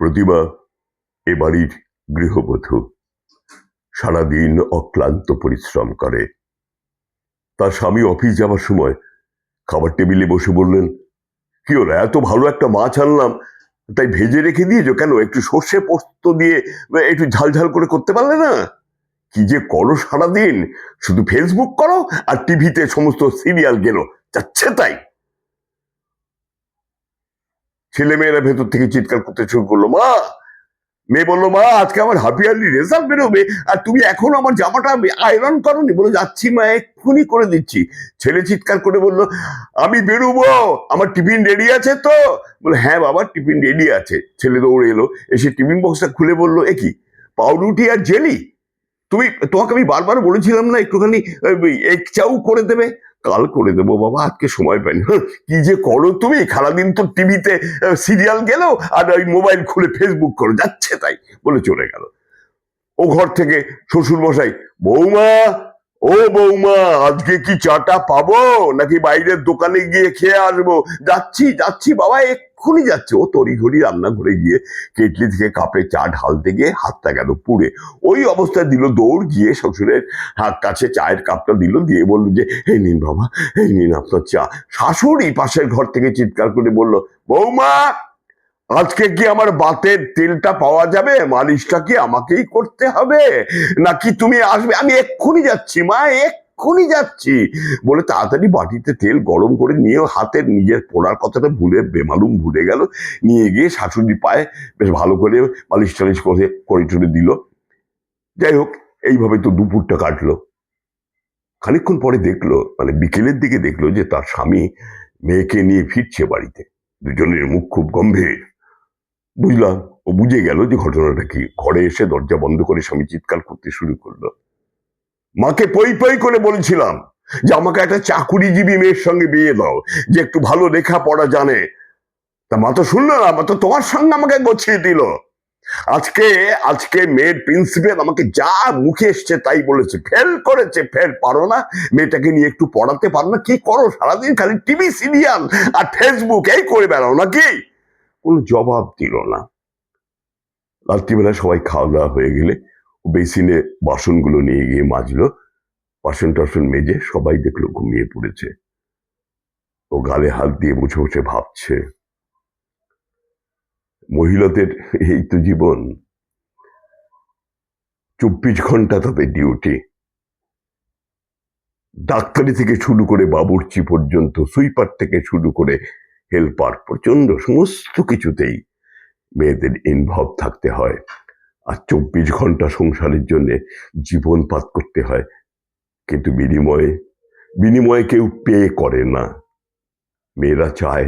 প্রতিমা এ বাড়ির গৃহবধূ। সারাদিন অক্লান্ত পরিশ্রম করে। তার স্বামী অফিস যাওয়ার সময় খাবার টেবিলে বসে বললেন, কি হলো, এত ভালো একটা মাছ আনলাম, তাই ভেজে রেখে দিয়েছো কেন? একটু সর্ষে পোস্ত দিয়ে একটু ঝাল ঝাল করে করতে পারলে না? কি যে করো সারাদিন, শুধু ফেসবুক করো আর টিভিতে সমস্ত সিরিয়াল গেল যাচ্ছে তাই। ছেলে মেয়েরা ভেতর থেকে চিৎকার করতে শুরু করলো, মা। মেয়ে বললো, মা আজকে আমার হাফ ইয়ারলি রেজাল্ট বেরোবে আর তুমি এখনো আমার জামাটা আয়রন করোনি। বলে, যাচ্ছি মা, এক্ষুনি করে দিচ্ছি। ছেলে চিৎকার করে বললো, আমি বেরোবো, আমার টিফিন রেডি আছে তো? বলে, হ্যাঁ বাবা, টিফিন রেডি আছে। ছেলে দৌড়ে এলো, এসে টিফিন বক্সটা খুলে বললো, এ কি, পাউরুটি আর জেলি? তোমাকে আমি বারবার বলেছিলাম না একটুখানি এগ চাউ করে দেবে? কাল করে দেবো বাবা, আজকে সময় পাইনি। কি যে করো তুমি, সারাদিন তো টিভিতে সিরিয়াল গেল আর ওই মোবাইল খুলে ফেসবুক করো যাচ্ছে তাই, বলে চলে গেল। ও ঘর থেকে শ্বশুর মশাই, বৌমা, ও বৌমা, আজকে কি চাটা পাবো নাকি বাইরের দোকানে গিয়ে খেয়ে আসবো? যাচ্ছি যাচ্ছি বাবা, এক্ষুনি যাচ্ছে। ও তড়িঘড়ি রান্নাঘরে গিয়ে কেটলি থেকে কাপে চা ঢালতে গিয়ে হাতটা গেল পুড়ে। ওই অবস্থায় দিল দৌড় গিয়ে শ্বশুরের হাত কাছে চায়ের কাপটা দিল, দিয়ে বললো যে, এই নিন বাবা, এই নিন আপনার চা। শাশুড়ি পাশের ঘর থেকে চিৎকার করে বলল, বৌমা, আজকে কি আমার বাতের তেলটা পাওয়া যাবে? মালিশটা কি আমাকেই করতে হবে নাকি তুমি আসবে? আমি এক্ষুনি যাচ্ছি মা, এক্ষুনি যাচ্ছি। বলে তাড়াতাড়ি বাটিতে তেল গরম করে নিয়ে হাতের নিজের পোড়ার কথাটা বেমালুম ভুলে গেল। নিয়ে গিয়ে শাশুড়ি পায়ে বেশ ভালো করে মালিশ টালিশ করে টরে দিল। যাই হোক, এইভাবে তো দুপুরটা কাটলো। খানিকক্ষণ পরে দেখলো, মানে বিকেলের দিকে দেখলো যে তার স্বামী মেয়েকে নিয়ে ফিরছে বাড়িতে। দুজনের মুখ খুব গম্ভীর। বুঝলাম, ও বুঝে গেল যে ঘটনাটা কি। ঘরে এসে দরজা বন্ধ করে স্বামী চিৎকার করতে শুরু করলো, মাকে পই পই করে বলেছিলাম যে আমাকে একটা চাকুরিজীবী মেয়ের সঙ্গে বিয়ে দাও, যে একটু ভালো লেখা পড়া জানে। তা মা তো শুনলো না, মা তো তোমার সঙ্গে আমাকে গছিয়ে দিল। আজকে আজকে মেয়ের প্রিন্সিপাল আমাকে যা মুখে এসছে তাই বলেছে, ফেল করেছে। ফেল পারো না? মেয়েটাকে নিয়ে একটু পড়াতে পারো না? কি করো সারাদিন? খালি টিভি সিরিয়াল আর ফেসবুক এই করে বেড়াও নাকি? কোনো জবাব দিল না। রাত্রিবেলা সবাই খাওয়া দাওয়া হয়ে গেলে ও বেসিনে বাসনগুলো নিয়ে গিয়ে মাজলো। বাসন টাসন মেজে সবাই দেখলো ঘুমিয়ে পড়েছে। ও গালে হাত দিয়ে বসে বসে ভাবছে, মহিলাদের এই তো জীবন। 24 ঘন্টা তাদের ডিউটি। ডাক্তারি থেকে শুরু করে বাবুর্চি পর্যন্ত, সুইপার থেকে শুরু করে হেল্পার পর্যন্ত, সমস্ত কিছুতেই মেয়েদের ইনভলভ থাকতে হয়। আর 24 ঘন্টা সংসারের জন্য জীবন পাত করতে হয়। কিন্তু বিনিময়ে কেউ পে করে না। মেয়েরা চায়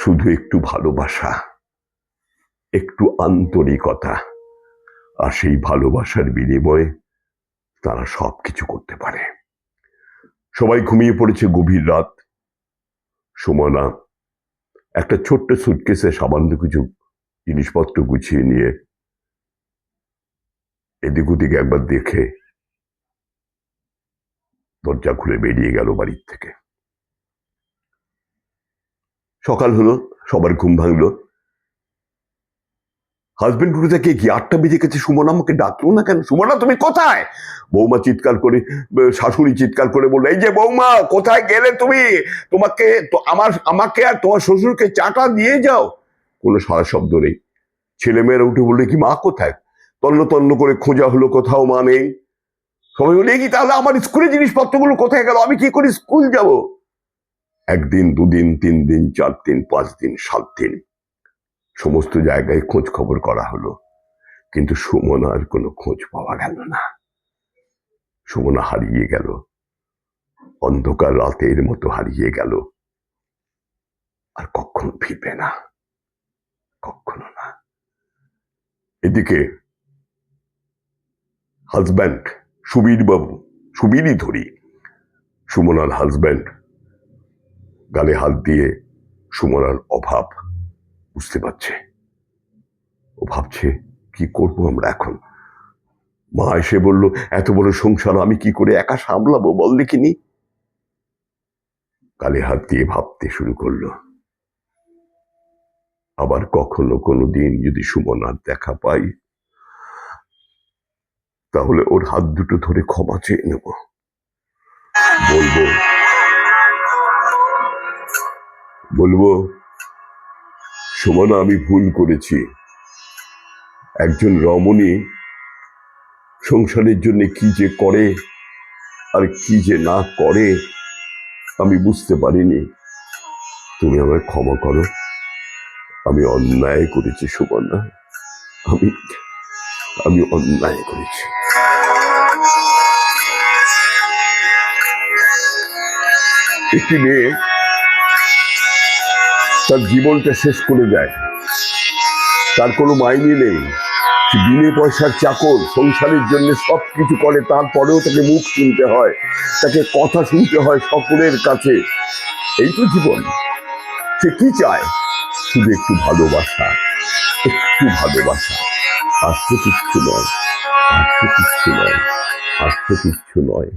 শুধু একটু ভালোবাসা, একটু আন্তরিকতা, আর সেই ভালোবাসার বিনিময়ে তারা সবকিছু করতে পারে। সবাই ঘুমিয়ে পড়েছে। গভীর রাত। সুমনা একটা ছোট্ট সুটকেসে সামান্য কিছু জিনিসপত্র গুছিয়ে নিয়ে এদিক ওদিক একবার দেখে দরজা খুলে বেরিয়ে গেল বাড়ির থেকে। সকাল হলো, সবার ঘুম ভাঙলো। হাজবেন্ড উঠে থেকে, কি 8টা বেজে গেছে, সুমনা আমাকে ডাকলো না কেন? সুমনা তুমি কোথায়? বৌমা চিৎকার করে, শাশুড়ি চিৎকার করে বললো, এই যে বৌমা, কোথায় গেলে তুমি? তোমাকে তো আমাকে আর তোমার শ্বশুরকে চাটা দিয়ে যাও। কোনো সারা শব্দ নেই। ছেলেমেয়েরা উঠে বললে, কি মা কোথায়? তন্ন তন্ন করে খোঁজা হলো, কোথাও মা নেই। সবাই বলে, কি তাহলে আমার স্কুলের জিনিসপত্রগুলো কোথায় গেল? আমি কি করে স্কুল যাব? 1 দিন, 2 দিন, 3 দিন, 4 দিন, 5 দিন, 7 দিন সমস্ত জায়গায় খোঁজ খবর করা হলো, কিন্তু সুমনার কোনো খোঁজ পাওয়া গেল না। সুমনা হারিয়ে গেল, অন্ধকার রাতের মতো হারিয়ে গেল, আর কখনো ফিরবে না, কখনো না। এদিকে হাজব্যান্ড সুবীর বাবু, সুবীরই ধরি, সুমনার হাজব্যান্ড, গালে হাত দিয়ে সুমনার অভাব বুঝতে পারছে। ও ভাবছে, কি করব আমরা এখন? মা এসে বলল, এত বড় সংসার আমি কি করে একা সামলাবো বল দেখিনি। গালে হাত দিয়ে ভাবতে শুরু করলো, আবার কখনো কোনো দিন যদি সুমনার দেখা পাই, তাহলে ওর হাত দুটো ধরে ক্ষমা চেয়ে নেব। বলবো বলবো সুমনা, আমি ভুল করেছি। একজন রমণী সংসারের জন্য কি যে করে আর কি যে না করে আমি বুঝতে পারিনি। তুমি আমায় ক্ষমা করো, আমি অন্যায় করেছি সুমনা, আমি আমি অন্যায় করেছি। একটি মেয়ে তার জীবনটা শেষ করে দেয়, তার কোনো মাইনে নেই, বিনে পয়সার চাকর, সংসারের জন্য সবকিছু করে, তারপরেও তাকে মুখ শুনতে হয়, তাকে কথা শুনতে হয় সকলের কাছে। এই তো জীবন। সে কি চায়? শুধু একটু ভালোবাসা, একটু ভালোবাসা। আর তো কিচ্ছু নয়, আর তো কিচ্ছু নয়, আর তো কিচ্ছু নয়।